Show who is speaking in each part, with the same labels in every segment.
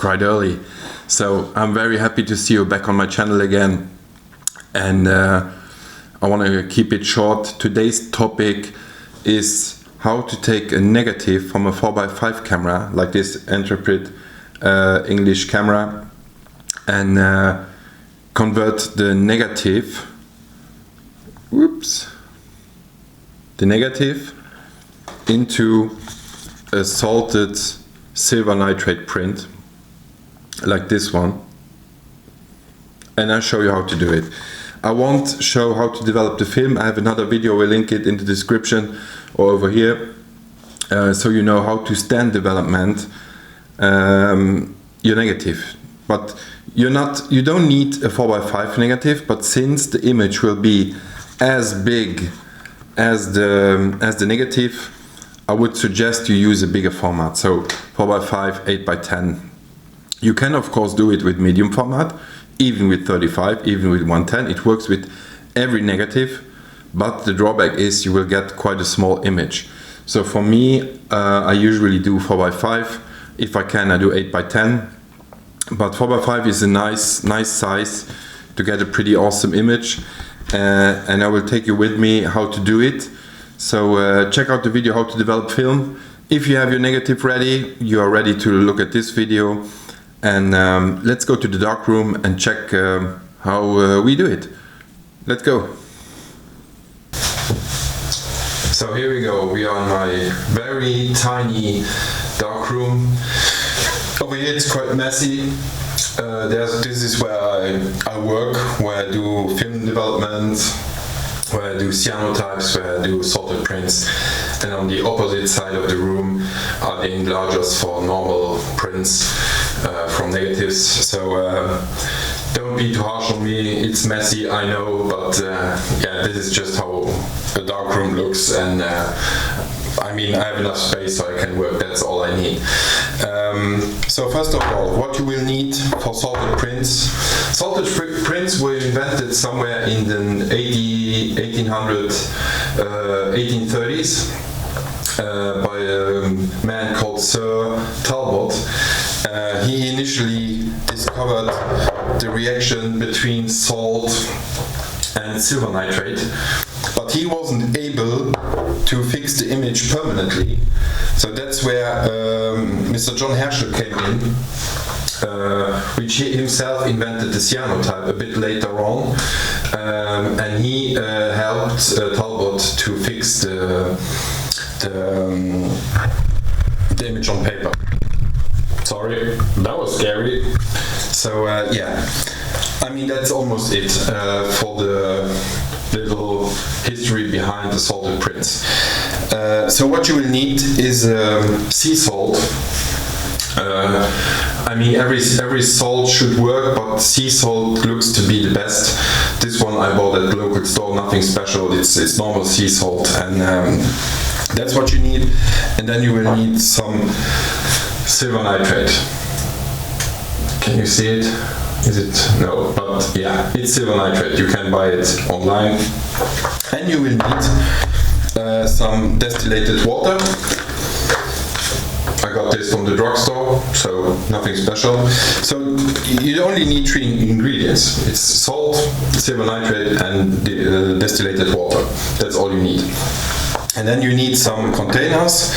Speaker 1: quite early. So I'm very happy to see you back on my channel again. And I want to keep it short. Today's topic is how to take a negative from a 4x5 camera, like this Interpret English camera, and convert the negative, into a salted silver nitrate print, like this one. And I'll show you how to do it. I won't show how to develop the film. I have another video, we'll link it in the description or over here, so you know how to stand development your negative. But you don't need a 4x5 negative, but since the image will be as big as the negative, I would suggest you use a bigger format, so 4x5, 8x10. You can of course do it with medium format, even with 35, even with 110. It works with every negative, but the drawback is you will get quite a small image. So for me, I usually do 4x5. If I can, I do 8x10. But 4x5 is a nice size to get a pretty awesome image. And I will take you with me how to do it. So check out the video how to develop film. If you have your negative ready, you are ready to look at this video. And let's go to the darkroom and check how we do it. Let's go. So here we go. We are in my very tiny darkroom. Over here it's quite messy. This is where I work, where I do film development, where I do cyanotypes, where I do salted prints. And on the opposite side of the room are the enlargers for normal prints from negatives. So don't be too harsh on me, it's messy, I know, but yeah, this is just how a darkroom looks, and I mean, I have enough space so I can work, that's all I need. So first of all, what you will need for salted prints. Salted prints were invented somewhere in the 1830s by a man called Sir Talbot. He initially discovered the reaction between salt and silver nitrate, but he wasn't able to fix the image permanently. So that's where Mr. John Herschel came in, which he himself invented the cyanotype a bit later on, and he helped Talbot to fix the image on paper. Sorry, that was scary. So yeah, I mean that's almost it for the little history behind the salted prints. So what you will need is sea salt. I mean every salt should work, but sea salt looks to be the best. This one I bought at the local store, nothing special, it's normal sea salt, and that's what you need. And then you will need some silver nitrate. Can you see it? Is it? No, but yeah, it's silver nitrate. You can buy it online. And you will need some distillated water. I got this from the drugstore, so nothing special. So you only need 3 ingredients. It's salt, silver nitrate, and distillated water. That's all you need. And then you need some containers,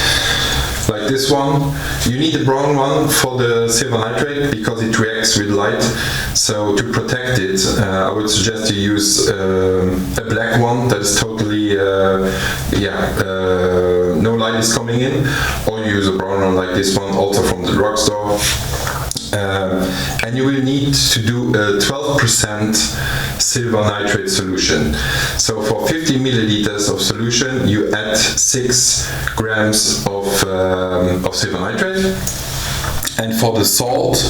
Speaker 1: like this one. You need a brown one for the silver nitrate because it reacts with light. So to protect it, I would suggest you use a black one that is totally, no light is coming in, or you use a brown one like this one, also from the drugstore. And you will need to do a 12% silver nitrate solution. So for 50 milliliters of solution, you add 6 grams of silver nitrate. And for the salt,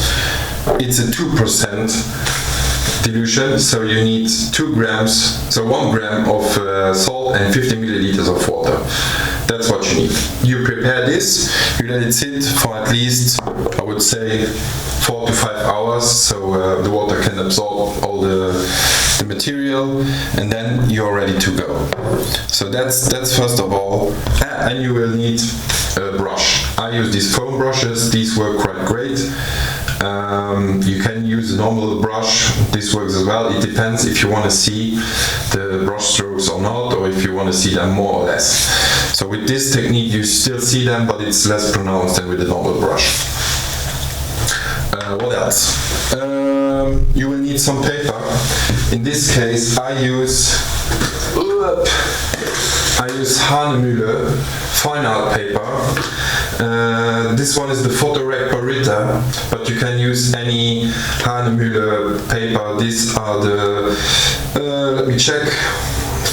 Speaker 1: it's a 2% dilution. So you need 2 grams, so 1 gram of salt and 50 milliliters of water. That's what you need. You prepare this, you let it sit for at least, I would say, 4 to 5 hours, so the water can absorb all the material, and then you're ready to go. So that's first of all. And you will need a brush. I use these foam brushes, these work quite great. You can use a normal brush, this works as well. It depends if you want to see the brush strokes or not, or if you want to see them more or less. So with this technique you still see them, but it's less pronounced than with a normal brush. What else? You will need some paper. In this case I use Hanemühle fine art paper. This one is the Photorec Barita, but you can use any Hanemühle paper. These are the, let me check,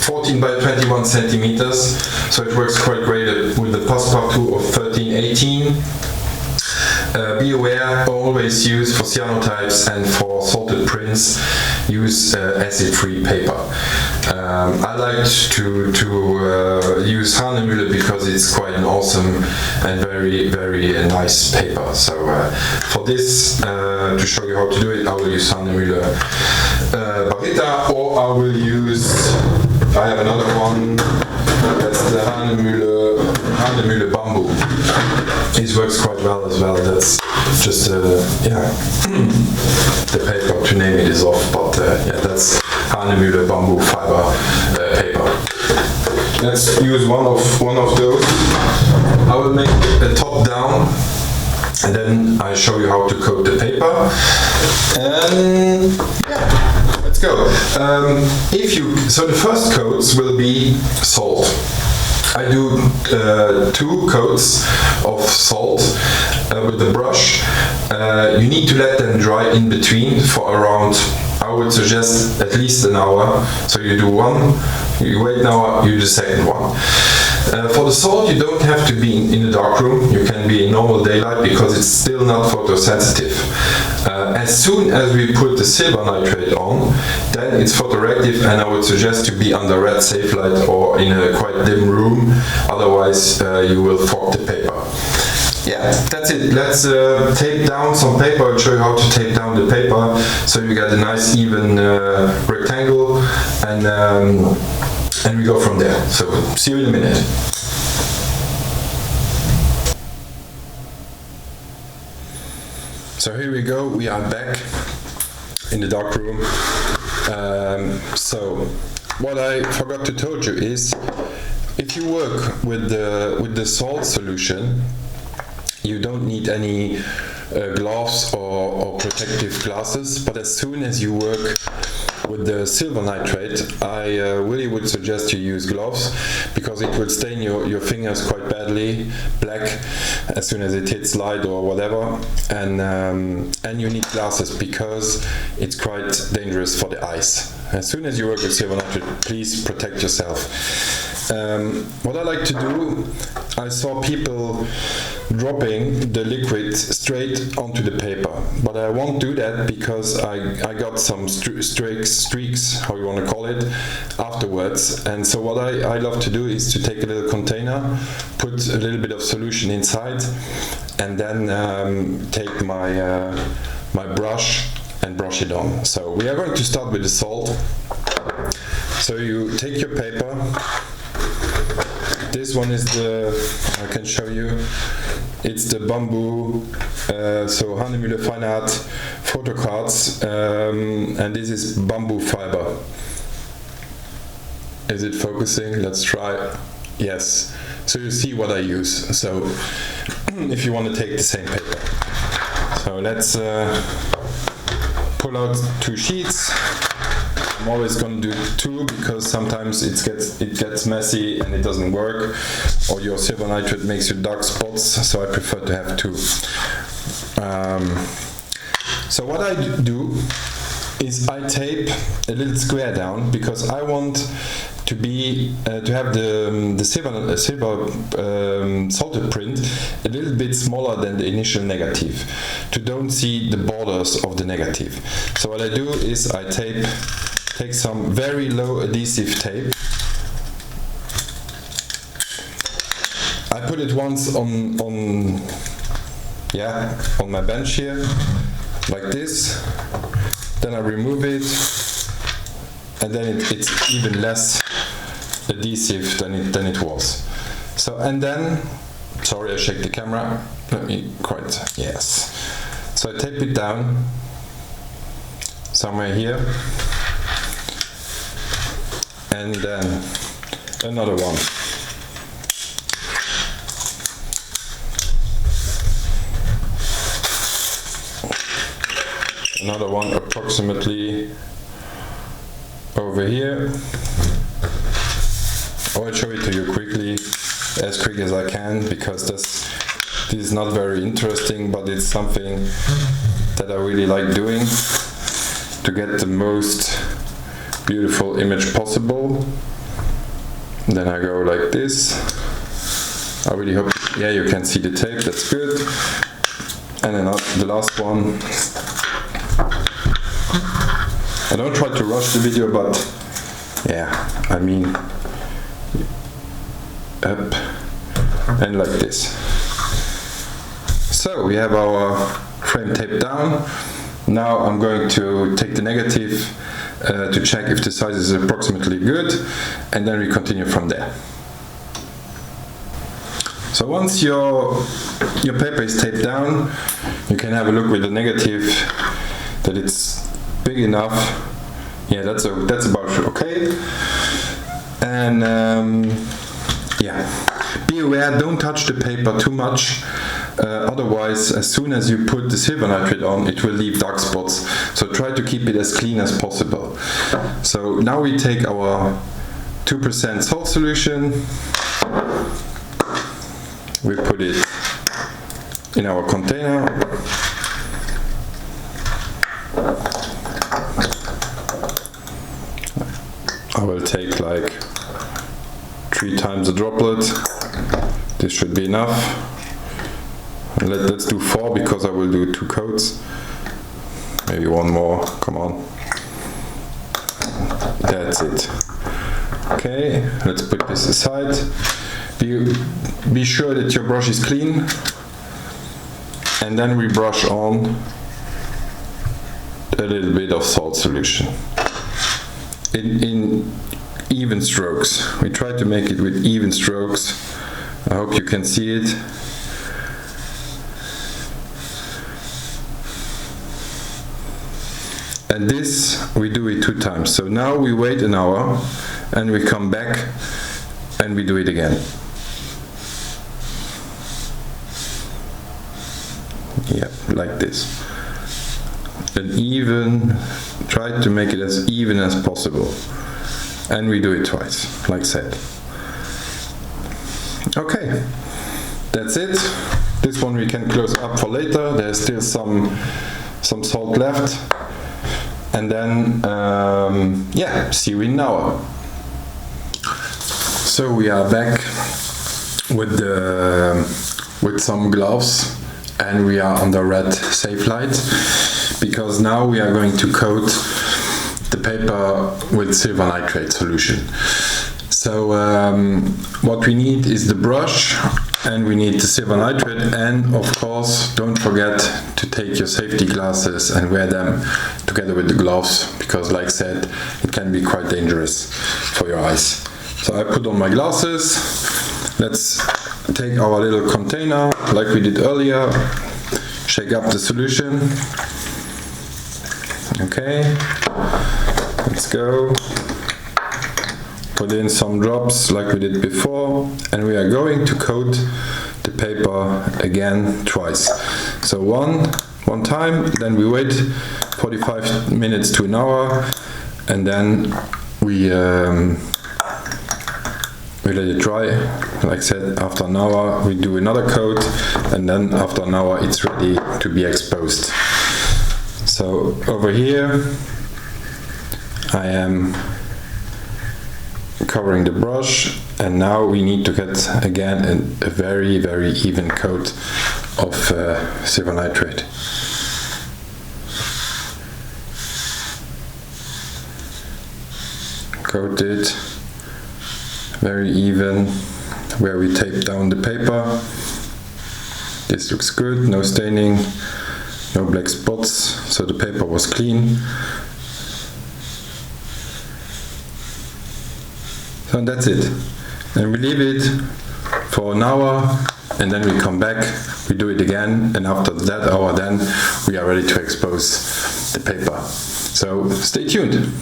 Speaker 1: 14 by 21 centimeters, so it works quite great with the Passepartout of 13-18. Be aware, always use for cyanotypes and for salted prints, use acid-free paper. I like to use Hanemühle because it's quite an awesome and very nice paper. So for this, to show you how to do it, I will use Hanemühle Barita, or I will use, I have another one, that's the Hanemühle Bamboo. This works quite well as well. That's just the paper, to name it is off, but yeah, that's Hanemühle bamboo fiber paper. Let's use one of those. I will make a top down, and then I show you how to coat the paper. And yeah, let's go. So the first coats will be salt. I do 2 coats of salt with the brush. You need to let them dry in between for around, I would suggest, at least an hour. So you do one, you wait an hour, you do the second one. For the salt, you don't have to be in a dark room. You can be in normal daylight because it's still not photosensitive. As soon as we put the silvernitrat on, then it's photoreactive, and I would suggest to be under red safe light or in a quite dim room. Otherwise, you will fog the paper. Yeah, that's it. Let's tape down some paper. I'll show you how to tape down the paper so you get a nice even rectangle, and we go from there. So see you in a minute. So here we go, we are back in the dark room. So what I forgot to tell you is, if you work with the salt solution, you don't need any gloves or protective glasses, but as soon as you work with the silvernitrat, I really would suggest you use gloves, because it will stain your fingers quite badly black as soon as it hits light or whatever, and you need glasses because it's quite dangerous for the eyes. As soon as you work with silvernitrat, please protect yourself. What I like to do, I saw people dropping the liquid straight onto the paper, but I won't do that because I got some streaks, how you want to call it, afterwards. And so what I love to do is to take a little container, put a little bit of solution inside, and then take my brush and brush it on. So we are going to start with the salt. So you take your paper. This one is I can show you, it's the bamboo, so Hanemühle fine art photo cards, and this is bamboo fiber. Is it focusing? Let's try. Yes. So you see what I use. So if you want to take the same paper. So let's pull out 2 sheets. I'm always going to do 2 because sometimes it gets messy and it doesn't work, or your silvernitrat makes you dark spots, so I prefer to have 2. So what I do is I tape a little square down, because I want to have the silver salted print a little bit smaller than the initial negative, to don't see the borders of the negative. So what I do is I take some very low adhesive tape. I put it once on my bench here, like this. Then I remove it, and then it's even less adhesive than it was. So, and then, sorry, I shake the camera. Let me yes. So I tape it down somewhere here, and then another one. Another one approximately over here. I will show it to you quickly, as quick as I can, because this is not very interesting, but it's something that I really like doing to get the most beautiful image possible. And then I go like this. I really hope, yeah, you can see the tape, that's good. And then the last one. I don't try to rush the video, but yeah, I mean, up and like this. So we have our frame taped down. Now I'm going to take the negative to check if the size is approximately good, and then we continue from there. So once your paper is taped down, you can have a look with the negative that it's big enough. Yeah, that's about okay. And yeah, be aware, don't touch the paper too much. Otherwise, as soon as you put the Silvernitrat on, it will leave dark spots. So try to keep it as clean as possible. So now we take our 2% salt solution. We put it in our container. I will take like 3 times a droplet. This should be enough. Let's do 4 because I will do 2 coats. Maybe one more, come on. That's it. Okay, let's put this aside. Be sure that your brush is clean. And then we brush on a little bit of salt solution. In even strokes. We try to make it with even strokes. I hope you can see it. And this we do it 2 times. So now we wait an hour and we come back and we do it again. Yeah, like this. And even, try to make it as even as possible. And we do it twice, like said. Okay, that's it. This one we can close up for later. There's still some salt left. And then, yeah, see you in an hour. So we are back with some gloves, and we are on the red safe light, because now we are going to coat the paper with Silvernitrat solution. So what we need is the brush, and we need the Silvernitrat, and of course don't forget to take your safety glasses and wear them together with the gloves, because like I said, it can be quite dangerous for your eyes. So I put on my glasses. Let's take our little container like we did earlier, shake up the solution. Okay, let's go. Put in some drops like we did before, and we are going to coat the paper again twice. So one time, then we wait 45 minutes to an hour, and then we let it dry. Like I said, after an hour we do another coat, and then after an hour it's ready to be exposed. So over here I am covering the brush, and now we need to get again a very, very even coat of Silvernitrat. Coat it very even where we tape down the paper. This looks good, no staining, no black spots, so the paper was clean. So that's it. And we leave it for an hour, and then we come back, we do it again, and after that hour then we are ready to expose the paper. So stay tuned.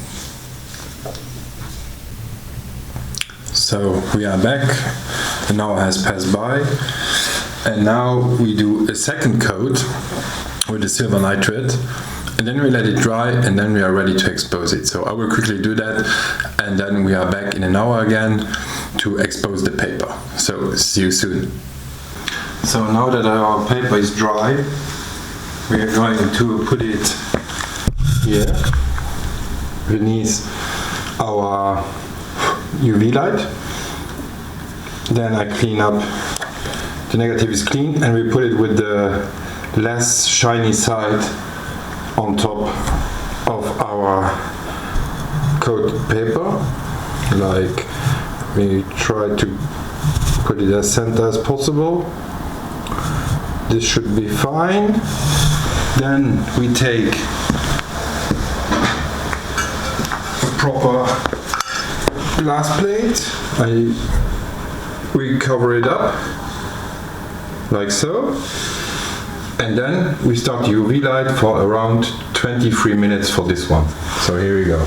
Speaker 1: So we are back, an hour has passed by, and now we do a second coat with the silver nitrate, and then we let it dry, and then we are ready to expose it. So I will quickly do that, and then we are back in an hour again to expose the paper. So see you soon. So now that our paper is dry, we are going to put it here beneath our UV light. Then I clean up, the negative is clean, and we put it with the less shiny side on top of our coat paper. Like, we try to put it as center as possible. This should be fine. Then we take a proper glass plate. We cover it up like so, and then we start the UV light for around 23 minutes for this one. So here we go.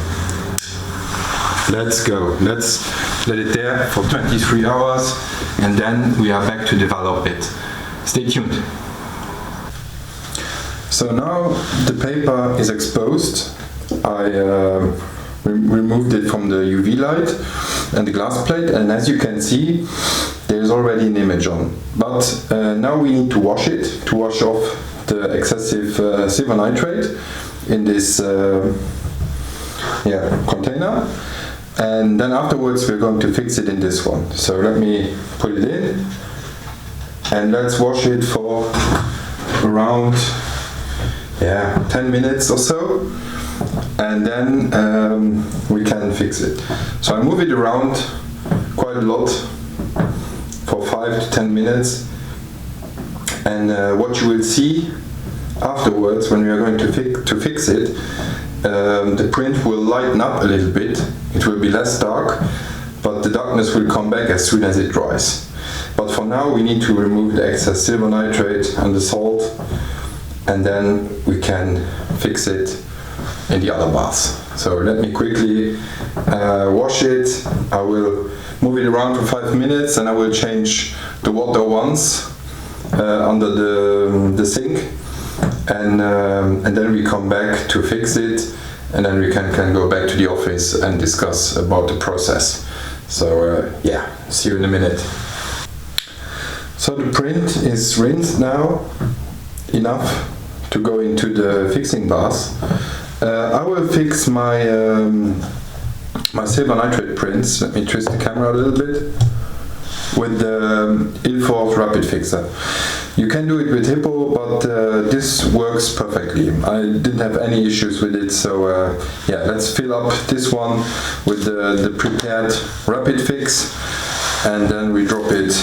Speaker 1: Let's go. Let's let it there for 23 hours, and then we are back to develop it. Stay tuned. So now the paper is exposed. I removed it from the UV light and the glass plate, and as you can see, there is already an image on. But now we need to wash it, to wash off the excessive silver nitrate in this container, and then afterwards we're going to fix it in this one. So let me put it in, and let's wash it for around 10 minutes or so, and then we can fix it. So I move it around quite a lot for 5 to 10 minutes, and what you will see afterwards when we are going to fix it, the print will lighten up a little bit. It will be less dark, but the darkness will come back as soon as it dries. But for now we need to remove the excess silver nitrate and the salt, and then we can fix it in the other baths. So let me quickly wash it. I will move it around for 5 minutes, and I will change the water once under the sink, and then we come back to fix it, and then we can go back to the office and discuss about the process. So see you in a minute. So the print is rinsed now, enough to go into the fixing bath. I will fix my my silver nitrate prints. Let me twist the camera a little bit with the Ilford rapid fixer. You can do it with Hippo, but this works perfectly. I didn't have any issues with it, so let's fill up this one with the prepared rapid fix, and then we drop it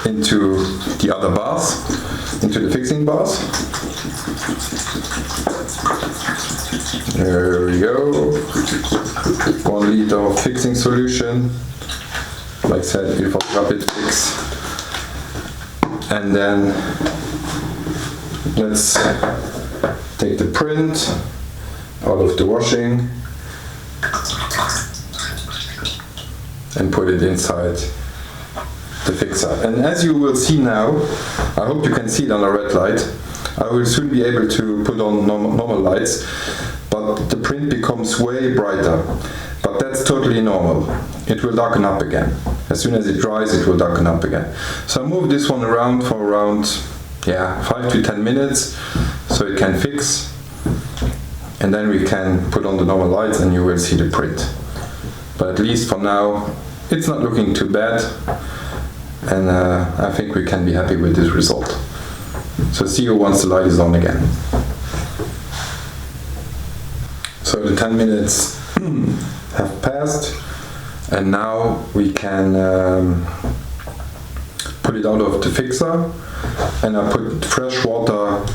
Speaker 1: into the other bath, into the fixing bath. There we go. 1 liter of fixing solution. Like I said, Ilford rapid fix. And then let's take the print out of the washing and put it inside the fixer. And as you will see now, I hope you can see it on a red light, I will soon be able to put on normal lights, but the print becomes way brighter. But that's totally normal. It will darken up again. As soon as it dries, it will darken up again. So I move this one around for around 5 to 10 minutes so it can fix, and then we can put on the normal lights and you will see the print. But at least for now, it's not looking too bad, and I think we can be happy with this result. So see you once the light is on again. So the 10 minutes have passed, and now we can put it out of the fixer, and I put fresh water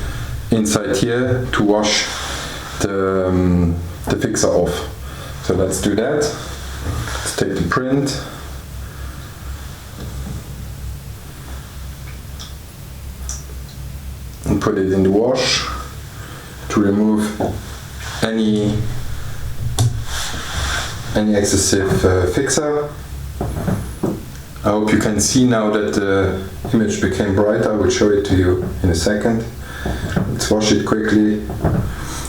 Speaker 1: inside here to wash the fixer off. So let's do that. Let's take the print and put it in the wash to remove any excessive fixer. I hope you can see now that the image became brighter. I will show it to you in a second. Let's wash it quickly.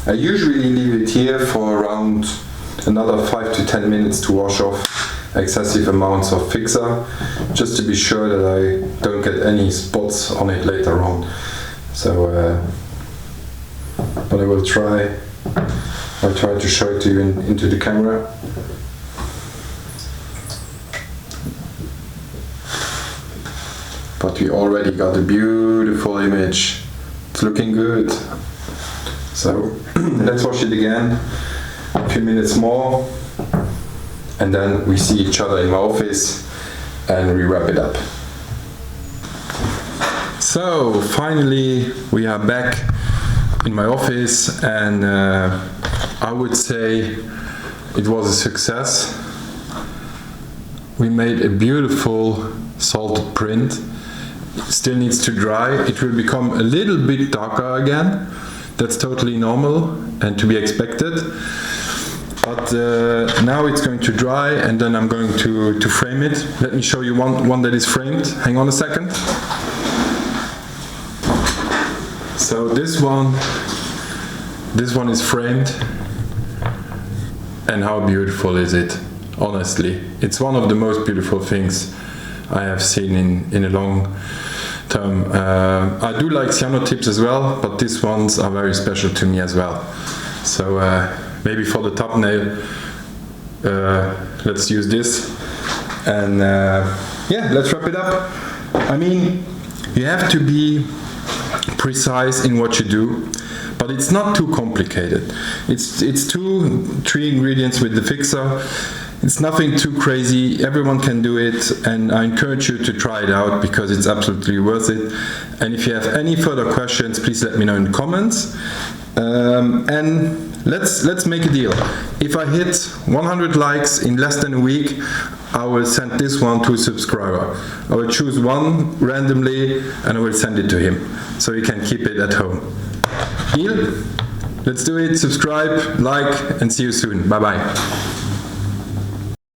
Speaker 1: I usually leave it here for around another 5 to 10 minutes to wash off excessive amounts of fixer, just to be sure that I don't get any spots on it later on. So, but I will try. I'll try to show it to you into the camera. But we already got a beautiful image. It's looking good. So let's wash it again. A few minutes more. And then we see each other in my office and we wrap it up. So finally we are back in my office, and I would say it was a success. We made a beautiful salted print. It still needs to dry. It will become a little bit darker again. That's totally normal and to be expected. But now it's going to dry, and then I'm going to frame it. Let me show you one that is framed. Hang on a second. So this one is framed, and how beautiful is it? Honestly, it's one of the most beautiful things I have seen in a long term. I do like cyanotypes as well, but these ones are very special to me as well. So maybe for the thumbnail, let's use this, and yeah, let's wrap it up. I mean, you have to be precise in what you do, but it's not too complicated. It's 2-3 ingredients with the fixer. It's nothing too crazy. Everyone can do it, and I encourage you to try it out because it's absolutely worth it. And if you have any further questions, please let me know in the comments. And let's make a deal. If I hit 100 likes in less than a week, I will send this one to a subscriber. I will choose one randomly and I will send it to him, so he can keep it at home. Deal? Let's do it. Subscribe, like, and see you soon. Bye bye.